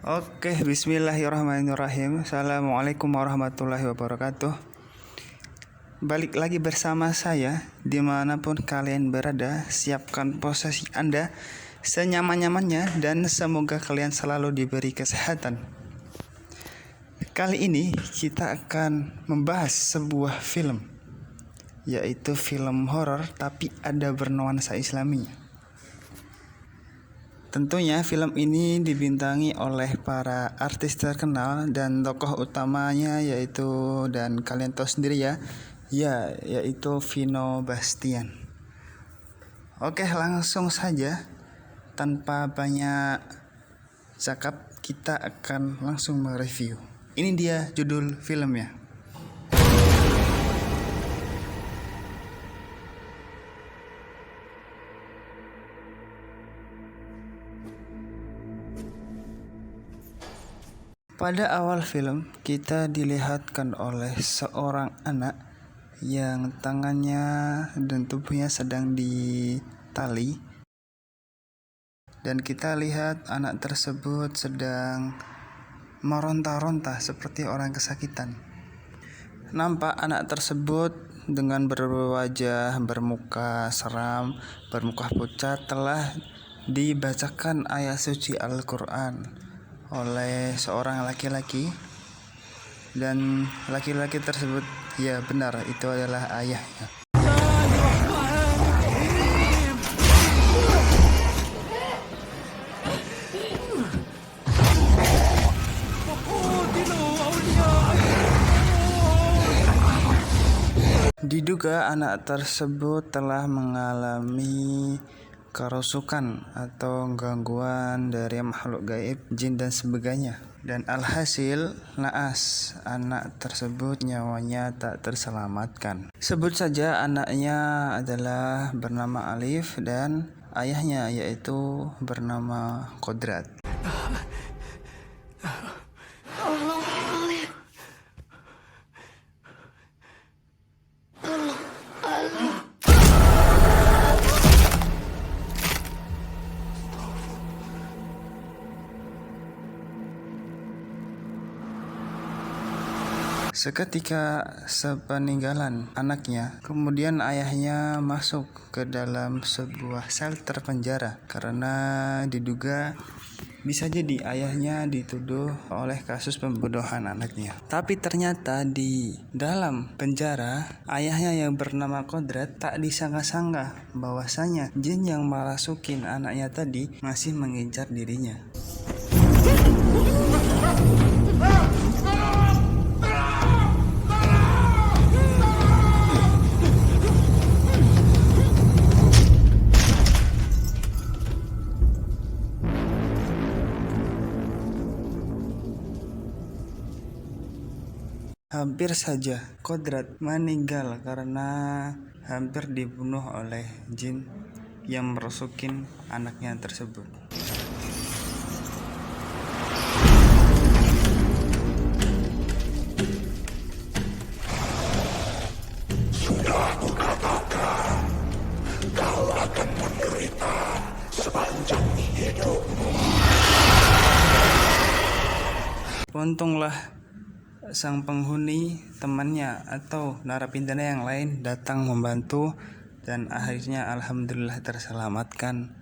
Oke, bismillahirrahmanirrahim. Assalamualaikum warahmatullahi wabarakatuh. Balik lagi bersama saya, dimanapun kalian berada. Siapkan posisi Anda senyaman-nyamannya dan semoga kalian selalu diberi kesehatan. Kali ini kita akan membahas sebuah film, yaitu film horor tapi ada bernuansa Islami. Tentunya film ini dibintangi oleh para artis terkenal dan tokoh utamanya dan kalian tahu sendiri yaitu Vino Bastian. Oke, langsung saja tanpa banyak cakap kita akan langsung mereview. Ini dia judul filmnya. Pada awal film, kita dilihatkan oleh seorang anak yang tangannya dan tubuhnya sedang ditali. Dan kita lihat anak tersebut sedang meronta-ronta seperti orang kesakitan. Nampak anak tersebut dengan berwajah bermuka seram, bermuka pucat telah dibacakan ayat suci Al-Quran oleh seorang laki-laki, dan laki-laki tersebut benar itu adalah ayahnya. Diduga anak tersebut telah mengalami kerasukan atau gangguan dari makhluk gaib, jin dan sebagainya. Dan alhasil naas, anak tersebut nyawanya tak terselamatkan. Sebut saja anaknya adalah bernama Alif dan ayahnya yaitu bernama Kodrat. Seketika sepeninggalan anaknya, kemudian ayahnya masuk ke dalam sebuah shelter penjara karena diduga bisa jadi ayahnya dituduh oleh kasus pembunuhan anaknya. Tapi ternyata di dalam penjara, ayahnya yang bernama Kodrat tak disangka-sangka bahwasanya jin yang merasukin anaknya tadi masih mengincar dirinya. Hampir saja Kodrat meninggal karena hampir dibunuh oleh jin yang merasukin anaknya tersebut. Sudah kukatakan, kau akan menderita sepanjang hidupmu. Untunglah sang penghuni, temannya atau narapidana yang lain datang membantu dan akhirnya alhamdulillah terselamatkan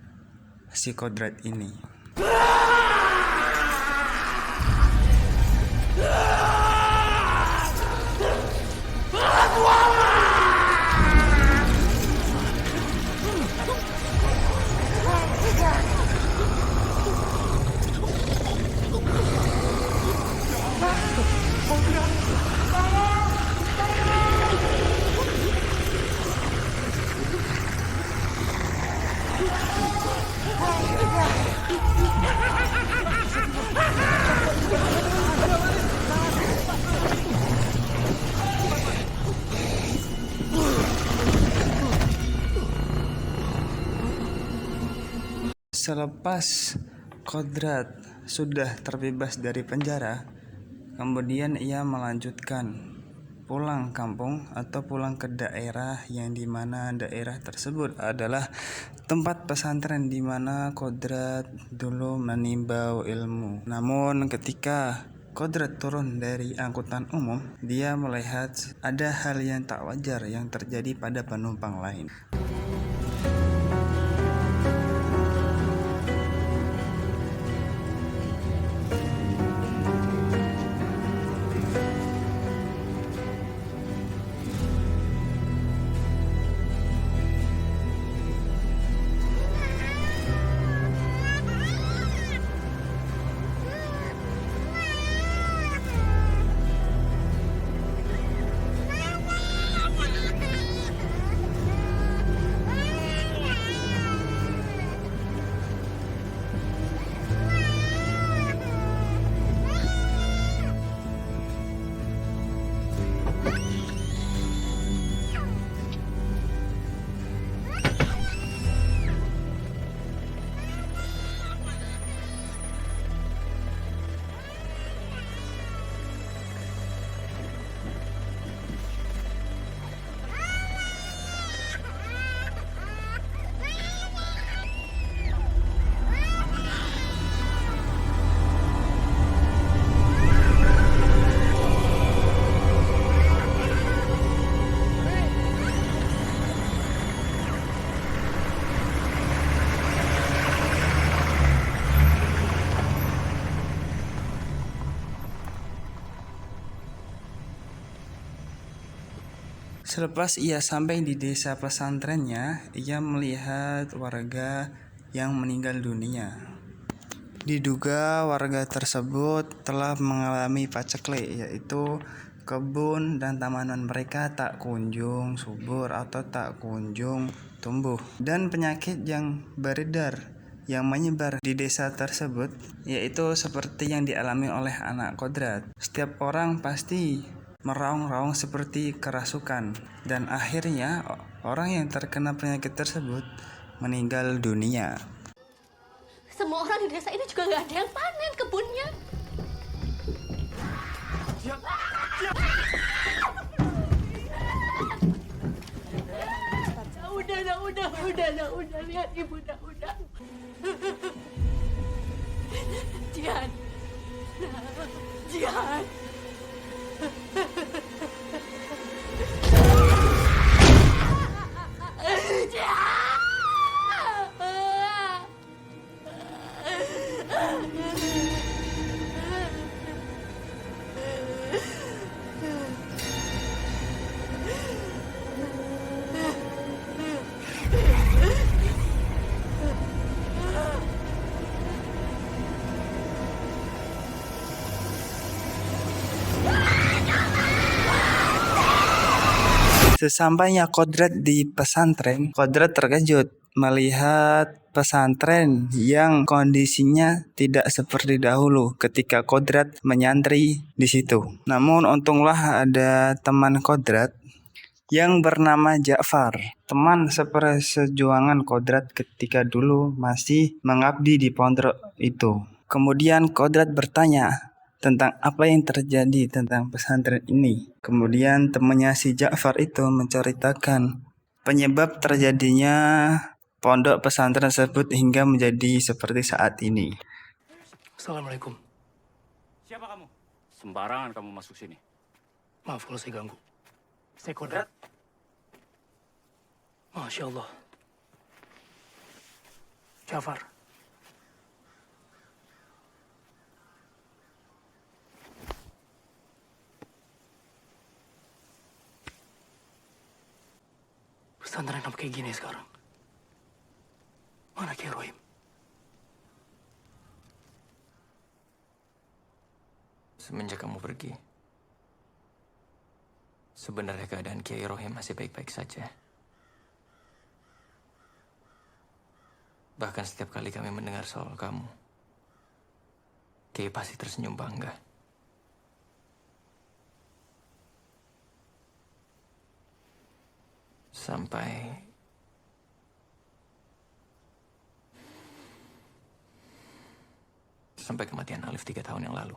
si Kodrat ini. Selepas Kodrat sudah terbebas dari penjara, kemudian ia melanjutkan pulang kampung atau pulang ke daerah yang dimana daerah tersebut adalah tempat pesantren di mana Kodrat dulu menimba ilmu. Namun ketika Kodrat turun dari angkutan umum, dia melihat ada hal yang tak wajar yang terjadi pada penumpang lain. Selepas ia sampai di desa pesantrennya, ia melihat warga yang meninggal dunia. Diduga warga tersebut telah mengalami paceklik, yaitu kebun dan tanaman mereka tak kunjung subur atau tak kunjung tumbuh. Dan penyakit yang beredar yang menyebar di desa tersebut, yaitu seperti yang dialami oleh anak Kodrat. Setiap orang pasti meraung-raung seperti kerasukan, dan akhirnya orang yang terkena penyakit tersebut meninggal dunia. Semua orang di desa ini juga nggak ada yang panen kebunnya. Udah, lihat ibu, udah. Jihan. Sesampainya Kodrat di pesantren, Kodrat terkejut melihat pesantren yang kondisinya tidak seperti dahulu ketika Kodrat menyantri di situ. Namun untunglah ada teman Kodrat yang bernama Ja'far, teman sepersejuangan Kodrat ketika dulu masih mengabdi di pondok itu. Kemudian Kodrat bertanya tentang apa yang terjadi tentang pesantren ini. Kemudian temannya si Ja'far itu menceritakan penyebab terjadinya pondok pesantren tersebut hingga menjadi seperti saat ini. Assalamualaikum. Siapa kamu? Sembarangan kamu masuk sini. Maaf kalau saya ganggu. Saya Kodrat. Masya Allah. Ja'far. Pesantren apa kayak gini sekarang? Mana Kiai Rohim? Semenjak kamu pergi, sebenarnya keadaan Kiai Rohim masih baik-baik saja. Bahkan setiap kali kami mendengar soal kamu, Kiai pasti tersenyum bangga. Sampai kematian Alif 3 tahun yang lalu.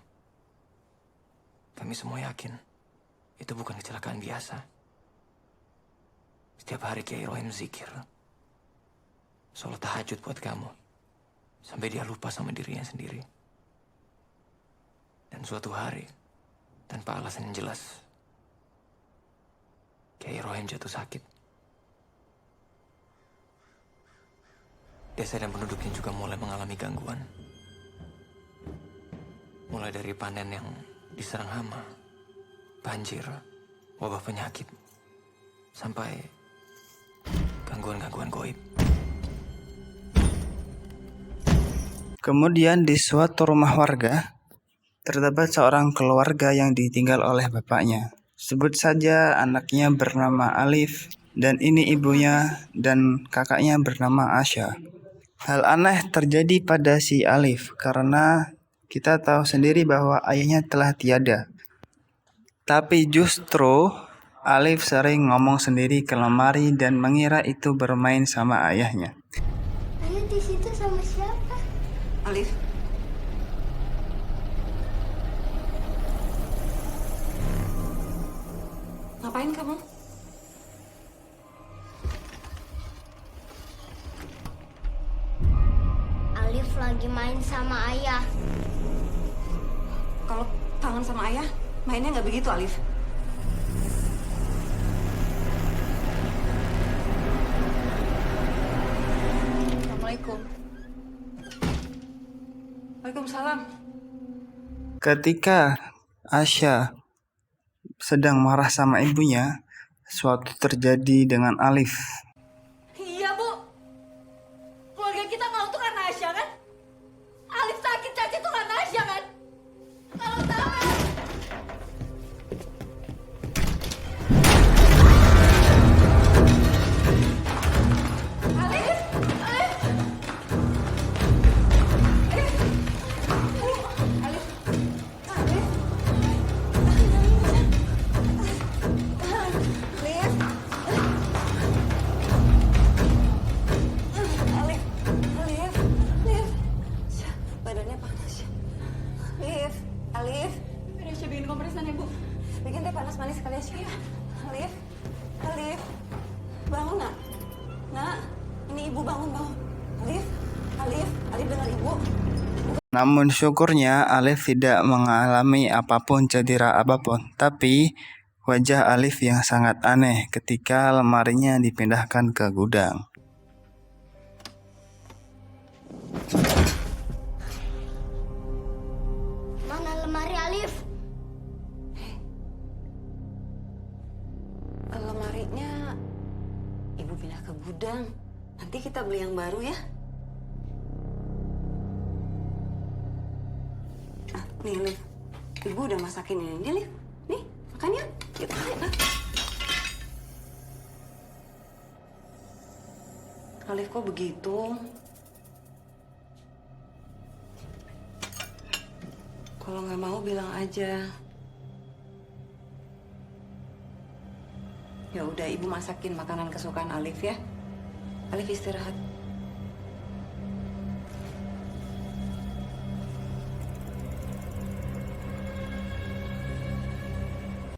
Kami semua yakin itu bukan kecelakaan biasa. Setiap hari Kiai Rohim zikir, sholat tahajud buat kamu, sampai dia lupa sama dirinya sendiri. Dan suatu hari, tanpa alasan yang jelas, Kiai Rohim jatuh sakit. Desa dan penduduknya juga mulai mengalami gangguan. Mulai dari panen yang diserang hama, banjir, wabah penyakit, sampai gangguan-gangguan goib. Kemudian di suatu rumah warga, terdapat seorang keluarga yang ditinggal oleh bapaknya. Sebut saja anaknya bernama Alif, dan ini ibunya dan kakaknya bernama Asya. Hal aneh terjadi pada si Alif karena kita tahu sendiri bahwa ayahnya telah tiada. Tapi justru Alif sering ngomong sendiri ke lemari dan mengira itu bermain sama ayahnya. Ayah di situ sama siapa? Alif. Ngapain kamu? Alif lagi main sama ayah. Kalau kangen sama ayah, mainnya nggak begitu, Alif. Assalamualaikum. Waalaikumsalam. Ketika Asya sedang marah sama ibunya, sesuatu terjadi dengan Alif. Iya, Bu. Keluarga kita kalau tuh karena Asya, kan? Alif sakit cacat tuh karena Asya, kan? Kalau tahu kan? Alif! Alif! Alif. Alif. Alif. Alif. Alif. Badannya panas ya. Alif. Alif. Biar Asya bikin kompresan ya, Bu. Bikin teh panas manis sekali ya. Alif. Alif. Bangun, Nak. Nak, ini ibu bangun. Alif. Alif. Alif dengar ibu. Namun syukurnya Alif tidak mengalami apapun cedera apapun. Tapi wajah Alif yang sangat aneh ketika lemarinya dipindahkan ke gudang. Mana lemari Alif? Lemarinya ibu pindah ke gudang. Nanti kita beli yang baru ya. Ah, nih, Liv. Ibu udah masakin ini, Liv. Nih, makan ya. Yuk, ayo. Alif, kok begitu? Kalau nggak mau bilang aja. Ya udah, ibu masakin makanan kesukaan Alif ya. Alif istirahat.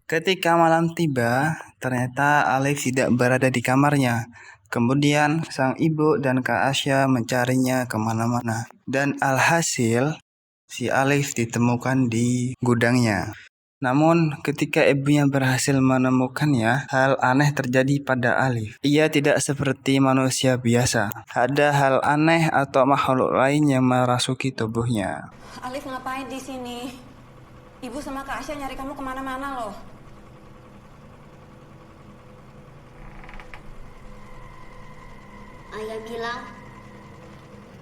Ketika malam tiba, ternyata Alif tidak berada di kamarnya. Kemudian sang ibu dan Kak Asya mencarinya kemana-mana. Dan alhasil, si Alif ditemukan di gudangnya. Namun ketika ibunya berhasil menemukannya, hal aneh terjadi pada Alif. Ia tidak seperti manusia biasa. Ada hal aneh atau makhluk lain yang merasuki tubuhnya. Alif ngapain di sini? Ibu sama Kak Asya nyari kamu kemana-mana loh. Ayah bilang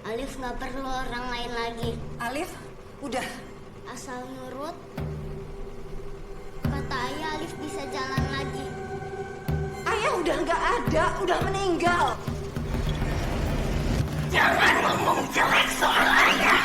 Alif nggak perlu orang lain lagi. Alif, udah. Asal nurut. Kata ayah Alif bisa jalan lagi. Ayah udah nggak ada, udah meninggal. Jangan ngomong jelek soal ayah.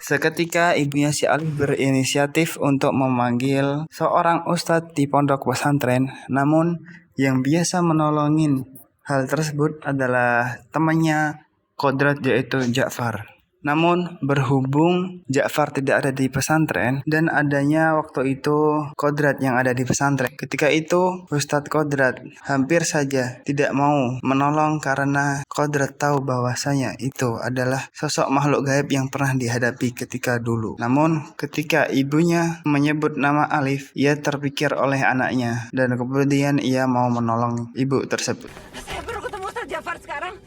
Seketika ibunya si Alif berinisiatif untuk memanggil seorang ustadz di pondok pesantren. Namun yang biasa menolongin hal tersebut adalah temannya Kodrat, yaitu Ja'far. Namun berhubung Ja'far tidak ada di pesantren dan adanya waktu itu Kodrat yang ada di pesantren, ketika itu Ustadz Kodrat hampir saja tidak mau menolong karena Kodrat tahu bahwasanya itu adalah sosok makhluk gaib yang pernah dihadapi ketika dulu. Namun ketika ibunya menyebut nama Alif, ia terpikir oleh anaknya dan kemudian ia mau menolong ibu tersebut. Saya perlu ketemu Ustaz Jafar sekarang.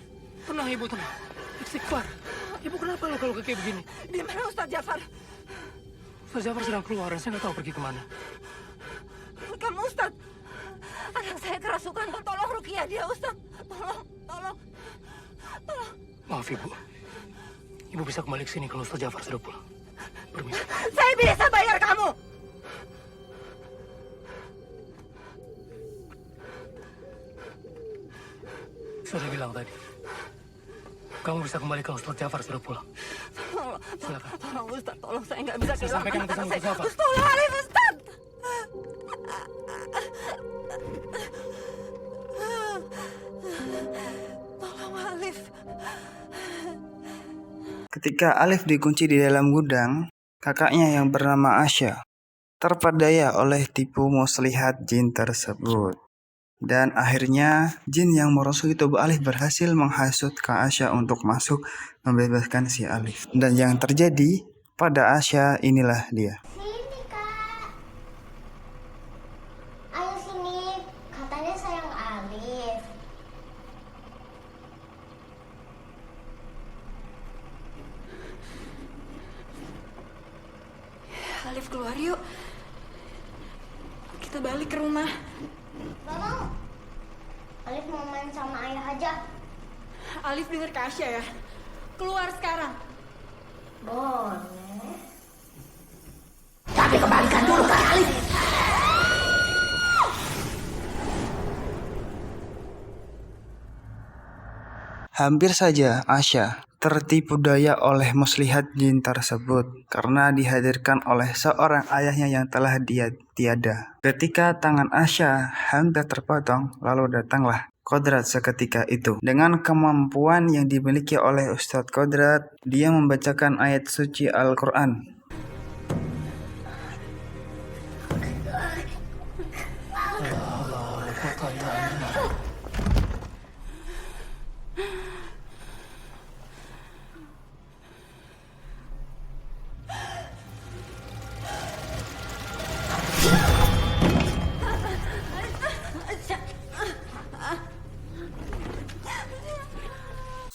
Tenang ibu, tenang. Istighfar. Ibu kenapa lo kalau kayak begini? Di mana Ustaz Jafar? Ustaz Jafar sedang keluar dan saya nggak tahu pergi kemana. Kamu Ustaz. Anak saya kerasukan. Tolong Rukiah dia Ustaz. Tolong. Maaf ibu. Ibu bisa kembali ke sini kalau Ustaz Jafar sudah pulang. Permisi. Saya bisa bayar kamu. Sudah bilang tadi. Kamu bisa kembali kalau Ustaz Jafar sudah pulang. Silakan. Tolong Ustaz, tolong saya nggak bisa Saya sampaikan kehilangan pesan anak Ustaz saya. Jafar. Tolong Alif Ustaz. Tolong Alif. Ketika Alif dikunci di dalam gudang, kakaknya yang bernama Asya terpedaya oleh tipu muslihat jin tersebut. Dan akhirnya jin yang merusuk tubuh Alif berhasil menghasut Kak Asya untuk masuk membebaskan si Alif. Dan yang terjadi pada Asya inilah dia. Sini kak, ayo sini, katanya sayang Alif. Alif keluar yuk. Kita balik ke rumah. Gak mau, Alif mau main sama ayah aja. Alif denger Kak Asya ya. Keluar sekarang. Boleh. Tapi kembalikan dulu ke Alif. Hampir saja Asya tertipu daya oleh muslihat jin tersebut karena dihadirkan oleh seorang ayahnya yang telah dia tiada. Ketika tangan Asya hampir terpotong, lalu datanglah Kodrat seketika itu. Dengan kemampuan yang dimiliki oleh Ustadz Kodrat, dia membacakan ayat suci Al-Quran.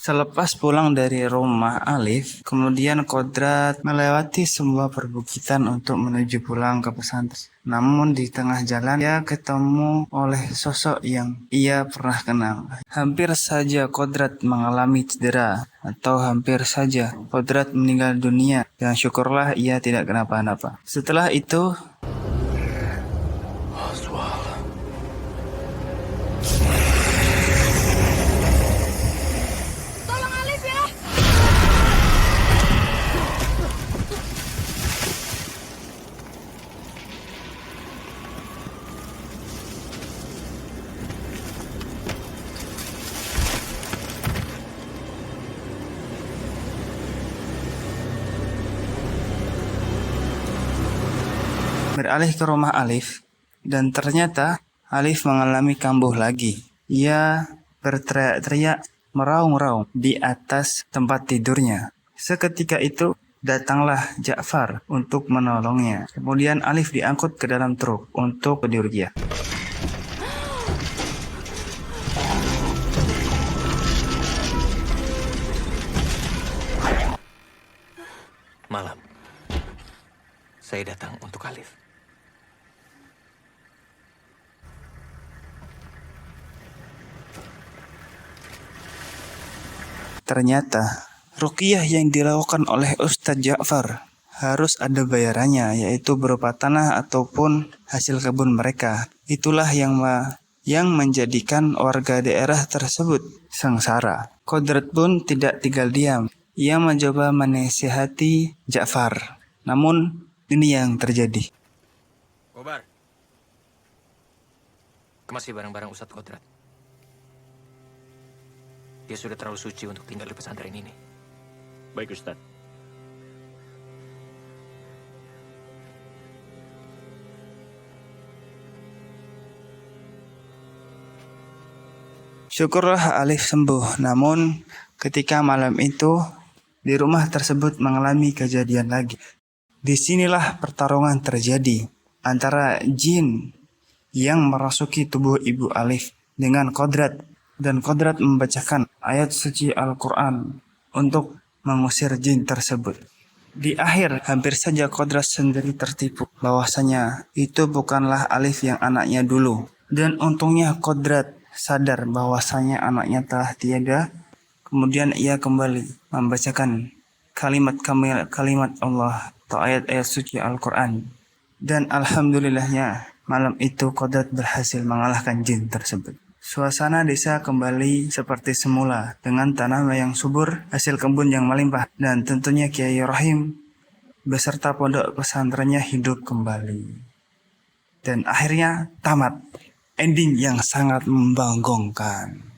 Selepas pulang dari rumah Alif, kemudian Kodrat melewati sebuah perbukitan untuk menuju pulang ke pesantren. Namun di tengah jalan, ia ketemu oleh sosok yang ia pernah kenal. Hampir saja Kodrat mengalami cedera, atau hampir saja Kodrat meninggal dunia. Dan syukurlah ia tidak kenapa-napa. Setelah itu, beralih ke rumah Alif, dan ternyata Alif mengalami kambuh lagi. Ia berteriak-teriak meraung-raung di atas tempat tidurnya. Seketika itu datanglah Ja'far untuk menolongnya. Kemudian Alif diangkut ke dalam truk untuk ke Rukiah. Malam, saya datang untuk Alif. Ternyata ruqyah yang dilakukan oleh Ustadz Ja'far harus ada bayarannya, yaitu berupa tanah ataupun hasil kebun mereka. Itulah yang menjadikan warga daerah tersebut sengsara. Kodrat pun tidak tinggal diam. Ia mencoba menasihati Ja'far. Namun ini yang terjadi. Kobar. Kemasi barang-barang Ustadz Kodrat. Dia sudah terlalu suci untuk tinggal di pesantren ini. Baik, Ustaz. Syukurlah Alif sembuh. Namun ketika malam itu di rumah tersebut mengalami kejadian lagi. Disinilah pertarungan terjadi antara jin yang merasuki tubuh ibu Alif dengan Kodrat, dan Kodrat membacakan ayat suci Al-Quran untuk mengusir jin tersebut. Di akhir hampir saja Kodrat sendiri tertipu bahwasanya itu bukanlah Alif yang anaknya dulu, dan untungnya Kodrat sadar bahwasanya anaknya telah tiada. Kemudian ia kembali membacakan kalimat Allah atau ayat-ayat suci Al-Quran. Dan alhamdulillahnya malam itu Kodrat berhasil mengalahkan jin tersebut. Suasana desa kembali seperti semula dengan tanah yang subur, hasil kebun yang melimpah, dan tentunya Kiai Rohim beserta pondok pesantrennya hidup kembali. Dan akhirnya tamat. Ending yang sangat membanggakan.